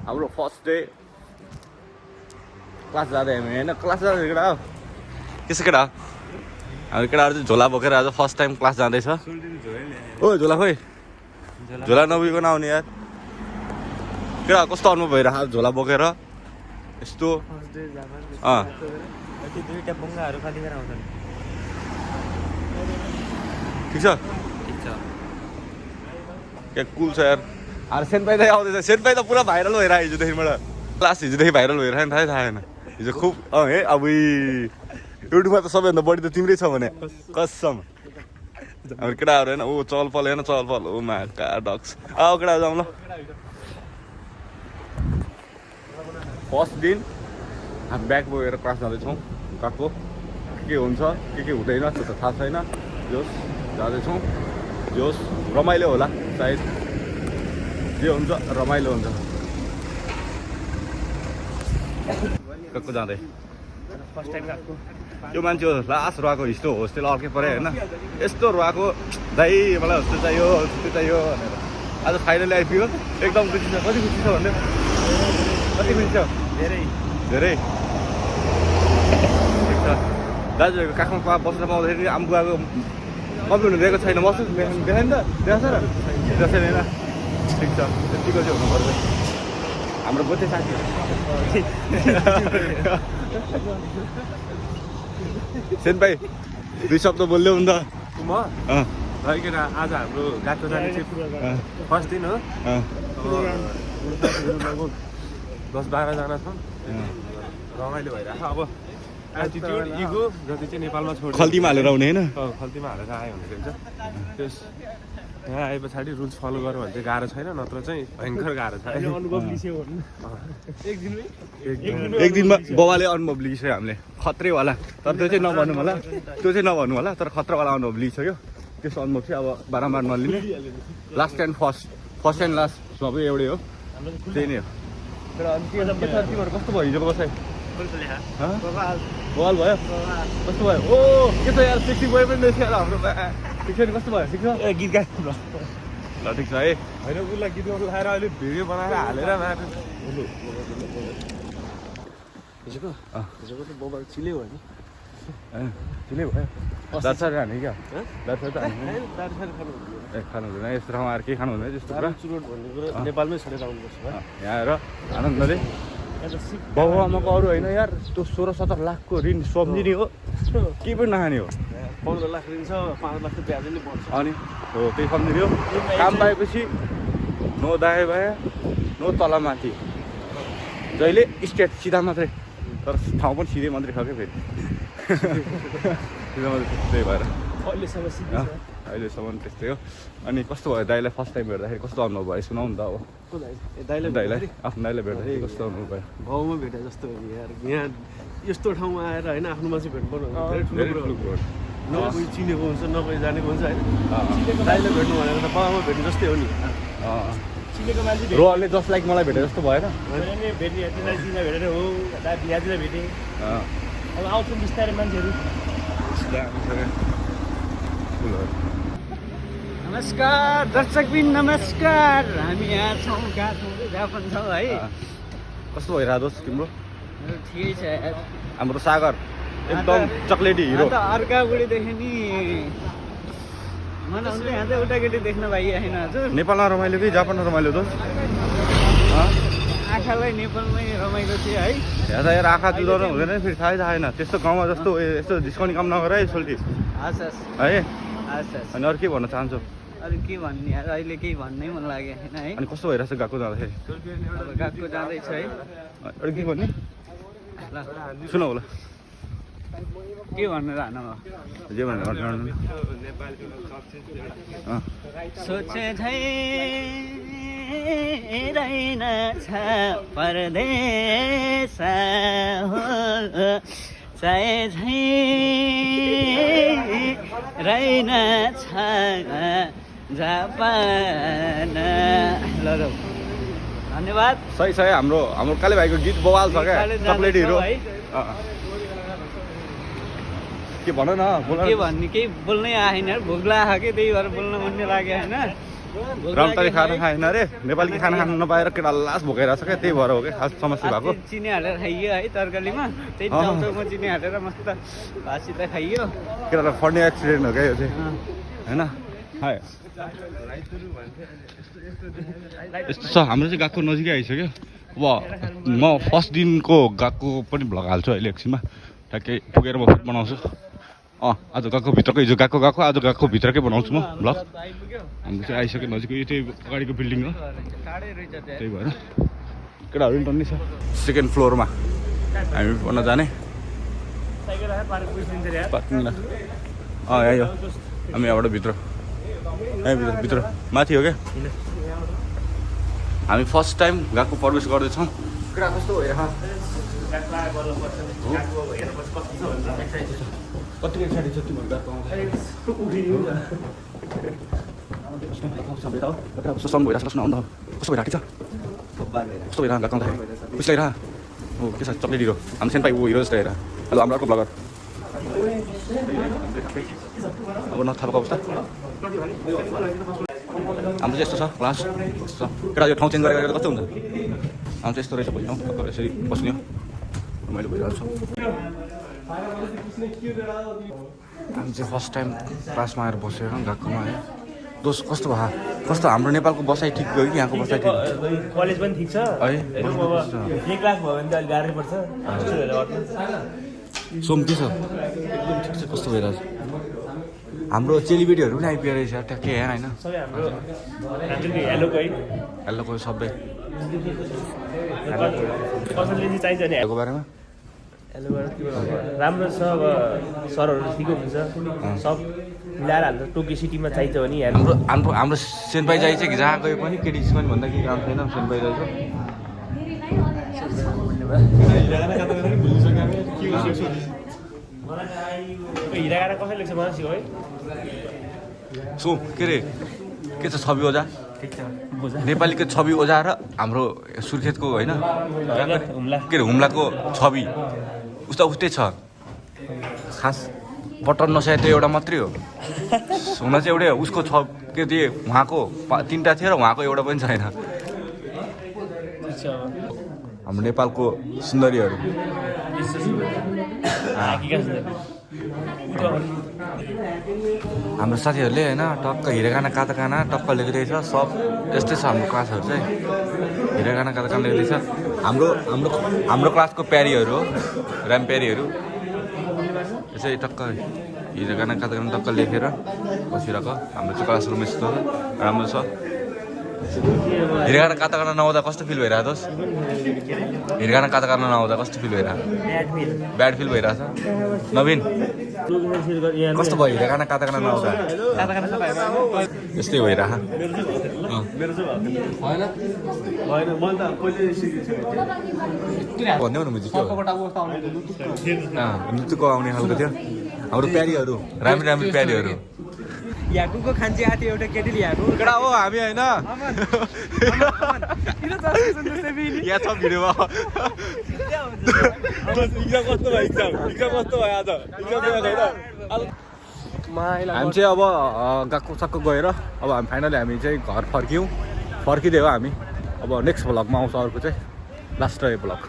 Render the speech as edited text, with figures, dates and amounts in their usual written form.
हाम्रो first day class जाँदै हामी होइन क्लास जाँदै केटा हो त्यसो केटा हो हाम्रो केटाहरू चाहिँ झोला बोकेर आज फर्स्ट टाइम क्लास जाँदैछ ओ झोला खोइ झोला नबोकेको नआउने यार केटा कस्तो अनुभव भइरहेको झोला बोकेर यस्तो ठिक छ क्या कुल छ यार अरे सेनपाई दाइ आउँदैछ सेनपाई त पुरा भाइरल भइरहेको हिजोदेखिबाट क्लास हिजोदेखि भाइरल भइरहेको नि थाहै थाहा छैन हिजो खुब है अब युट्युबमा त सबैभन्दा बढी त तिम्रै छ भने कसम हाम्रो केटाहरू होइन ऊ चलपल होइन चलपल ऊ माका डक्स केटाहरू जाउँ ल फर्स्ट दिन हामी ब्याग बोकेर क्लास जाँदैछौँ गएको के हुन्छ के हुँदैन त्यो त थाहा छैन जोस् जाँदैछौँ जोस् रमाइलो होला सायद जे हुन्छ रमाइलो हुन्छ कस्तो जाँदै फर्स्ट टाइम गएको यो मान्छे लास्ट रुवाको हिस्टो होस्टेल अर्कै पऱ्यो होइन यस्तो रुवाको दाइ मलाई होस्टेल चाहियो भनेर आज फाइनली आइपुग्यो एकदम खुसी छ कति खुसी छ भन्दै कति खुसी छ धेरै धेरै ठिक छ दाजुहरूको काखमा बस्न पाउँदाखेरि आम्बुवाको कम्प्लेन दिएको छैन बस्नु देखाइ नि त देखाएको छ र देखाएको छैन होइन ठिक छ त्यतिको चाहिँ हुनुपर्छ हाम्रो गोते साथी सेन भाइ दुई शब्द बोल्यो नि त म भइकन आज हाम्रो गएको जाने चाहिँ फर्स्ट दिन हो 10-12जना छौँ रमाइलो भइरहेको अब एटिट्युड इगो जति चाहिँ नेपालमा छोड्यो खल्तीमा हालेर आउने होइन खल्तीमा हालेर आयो भने चाहिँ त्यस यहाँ आए पछाडि रुल्स फलो गर्यो भने चाहिँ गाह्रो छैन नत्र चाहिँ भयङ्कर गाह्रो छ एक दिनमा बाबाले अनुभव लिइसक्यो हामीले खत्रेवाला तर त्यो चाहिँ नभन्नु होला त्यो चाहिँ नभन्नु होला तर खतरावाला अनुभव लिइसक्यो त्यस्तो अनुभव चाहिँ अब बारम्बार नलिने last and first and last सबै एउटै हो त्यही नै हो तर अनि तिमीहरू कस्तो भयो हिजोको बसाइ बवाल भयो कस्तो भयो ओ के छ यार सेक्सी बोय पनि रहेछ हाम्रो ठिक छ नि कस्तो भयो ठिक छ गीत गाएर ल ठिक छ है होइन उसलाई गीत गाउनु लगाएर अहिले भिडियो बनाएर हालेर हिजोको त बोबा चिले भयो नि चिले भयो दार्सार हाने क्या दार्सार त हाने खानु हुँदैन यस्तो ठाउँमा आएर केही खानु हुँदैन त्यस्तो कुरा चुरोट भन्ने कुरो नेपालमै छोडेर आउनुपर्छ यहाँ आएर आनन्दले बाबुआमाको अरू होइन यार त्यो 16-17 लाखको ऋण सम्झिने हो केही पनि नखाने हो 15 लाख ऋण छ 5 लाख त ब्याज नै पर्छ अनि हो त्यही सम्झिने हो काम पाएपछि नो दायाँ बायाँ नो तलमाथि जहिले स्टेट सिधा मात्रै तर ठाउँ पनि सिधै मात्रै छ क्या फेरि सिधा मात्रै त्यही भएर अहिलेसम्म त्यस्तै हो अनि कस्तो भयो दाइलाई फर्स्ट टाइम भेट्दाखेरि कस्तो अनुभव भयो सुनाउ नि त अब दाइलाई आफ्नो दाइलाई भेट्दाखेरि कस्तो अनुभव भयो गाउँमा भेटे जस्तो हो यार यहाँ यस्तो ठाउँमा आएर होइन आफ्नो मान्छे भेट्नु पर्नु धेरै ठुलो कुरो न कोही चिनेको हुन्छ न कोही जानेको हुन्छ होइन दाइलाई भेट्नु भनेर त बाबामा भेट्नु जस्तै हो नि चिनेको मान्छे रोहरले जस्ट लाइक मलाई भेटे जस्तो भएन भेट्ने भेटेर हो बिहाजीलाई भेटेँ अब आउँछ बिस्तारै मान्छेहरू नमस्कार दर्शकबिन नमस्कार हामी यहाँ छौँ जापान छौँ है कस्तो भइरहेको दोस्त तिम्रो ठिकै छ यार हाम्रो सागर एकदम चक्लेटी हिरो अर्का बुढीदेखि नि मलाई हुन्छ यहाँ चाहिँ एउटा केटी देख्न पाइएन हजुर नेपालमा रमाइलो कि जापानमा रमाइलो दोस्त आँखालाई नेपालमै रमाइलो थियो है यहाँ त यार आँखा जुदाउनु हुँदैन फेरि थाहै थाहा छैन त्यस्तो गाउँमा जस्तो यस्तो डिस्काउन्ट काम नगर है सोल्टी हस् हस् है हस् हस् अनि अरू के भन्न चाहन्छौ अरू के भन्ने यार अहिले केही भन्नै मन लाग्यो होइन है अनि कस्तो भइरहेछ गएको जाँदाखेरि अब गएको जाँदैछ है अरू के भन्ने ल सुनौ ल के भनेर हान जे भनेर सोचे झै रहेनछ परदेश हो चाहे झै रहेनछ जापान ल धन्यवाद सही छ है हाम्रो काले भाइको गीत बवाल छ क्या चक्लेटी हिरो के भन न के भन्ने केही बोल्नै आएन भोक लाग्यो कि त्यही भएर बोल्न मन लाग्यो होइन रम्ताले खाना खाएन अरे नेपाली खाना खानु नपाएर केटा लास भोकाइरहेको छ क्या त्यही भएर हो क्या खास समस्या भएको चिनी हालेर खाइयो है तरकारीमा त्यही चाउचाउमा चिनी हालेर मस्त भातसित खाइयो केटालाई फर्ने एक्सिडेन्ट हो क्या यो चाहिँ होइन यस्तो छ हाम्रो चाहिँ गएको नजिकै आइसक्यो अब म फर्स्ट दिनको गएको पनि भ्लग हाल्छु अहिले एकछिनमा ठ्याक्कै पुगेर म फेरि बनाउँछु आज गएको भित्रको हिजो गएको आज गएको भित्रकै बनाउँछु म भ्लग हाम्रो चाहिँ आइसक्यो नजिकै यो चाहिँ अगाडिको बिल्डिङ हो त्यही भएर केटाहरू पनि टन्नै छ सेकेन्ड फ्लोरमा हामी पढ्न जाने पार्किङ यही हो हामी यहाँबाट भित्र भित्र माथि हो क्या हामी फर्स्ट टाइम गएको प्रवेश गर्दैछौँ केटा कस्तो हो यहाँ कतिको एक्साइटेड छ तिमीहरू गएको कस्तो सम भइरहेको छ सुनाउ न कस्तो भइरहेको छ कस्तो भइरहेको गएको आउँदाखेरि खुसी लागिरहेको हो के छ चक्लेट हिरो हामी सेन्ट पाइ हिरो जस्तो हेर हेलो हाम्रो अर्को ब्लगर अब नथाहा भएको अवस्था हाम्रो चाहिँ यस्तो छ क्लास केटा यो ठाउँ चेन्ज गरेर कस्तो हुन्छ हाम्रो चाहिँ यस्तो रहेछ भइरहँ यसरी बस्ने हो मैले भइरहेको छु हामी चाहिँ फर्स्ट टाइम क्लासमा आएर बसेर गएकोमा है दोष कस्तो भयो कस्तो हाम्रो नेपालको बसाइ ठिक गयो कि यहाँको बसाइ ठिक कलेज पनि ठिक छ है एक लाख भयो भने त अलिक गाह्रै पर्छ सोम के छ एकदम ठिक छ कस्तो भइरहेछ हाम्रो चेलीबेटीहरू पनि आइपुगेको रहेछ ट्याक्कै यहाँ होइन सबै हाम्रो हेलोको है हेलोको सबै पर्सनली चाहिँ चाहिन्छ नि हेलोको बारेमा हेलोबाट राम्रो छ अब सरहरू ठिकै हुन्छ सब मिलाएर हाल्छ टोकियो सिटीमा चाहिन्छ भने हाम्रो हाम्रो हाम्रो सेन्ट पाइ चाहिँ जहाँ गए पनि केटी पनि भन्दा केही काम छैन सेन्ट पाइ चाहिँ हिरागाडा कसरी लेख्छ मलाई सिक है सो के अरे के छ छवि ओझा ठिक छ नेपालीको छवि ओझा र हाम्रो सुर्खेतको होइन हुम्ला के अरे हुम्लाको छवि उस्ता उस्तै छ खास बटन नसाय त्यो एउटा मात्रै हो हुन चाहिँ एउटै उसको छ के त्यो उहाँको 3टा थियो र उहाँको एउटा पनि छैन हाम्रो नेपालको सुन्दरीहरू हाम्रो साथीहरूले होइन टक्क हिरागाना काताकाना टक्क लेखिदिएछ सब यस्तै छ हाम्रो क्लासहरू चाहिँ हिरागाना काताकाना लेख्दैछ हाम्रो हाम्रो हाम्रो क्लासको प्यारीहरू हो राम प्यारीहरू यो चाहिँ टक्क हिरागाना काताकाना टक्क लेखेर बसिरहेको हाम्रो चाहिँ क्लास रुम यस्तो राम्रो छ हिरागाना काताकाना नआउँदा कस्तो फिल भइरहेको दोस् हिरागाना काताकाना नआउँदा कस्तो फिल भइरहेको ब्याड फिल भइरहेछ नवीन कस्तो भयो हिरागाना काताकाना नआउँदा यस्तै भइरह भन्दै न मुजी नृत्यको आउने खालको थियो हाम्रो प्यारीहरू राम्रो राम्रो प्यारीहरू याकुको खान्छे आथि एउटा केटीले याकु केटा हो हामी होइन यहाँ छ भिडियोमा इक्जाम कस्तो भयो इक्जाम कस्तो भयो आज हामी चाहिँ अब गएको सक्को गएर अब हामी फाइनली हामी चाहिँ घर फर्किदियो हामी अब नेक्स्ट भ्लगमा आउँछ अर्को चाहिँ लास्ट ब्लग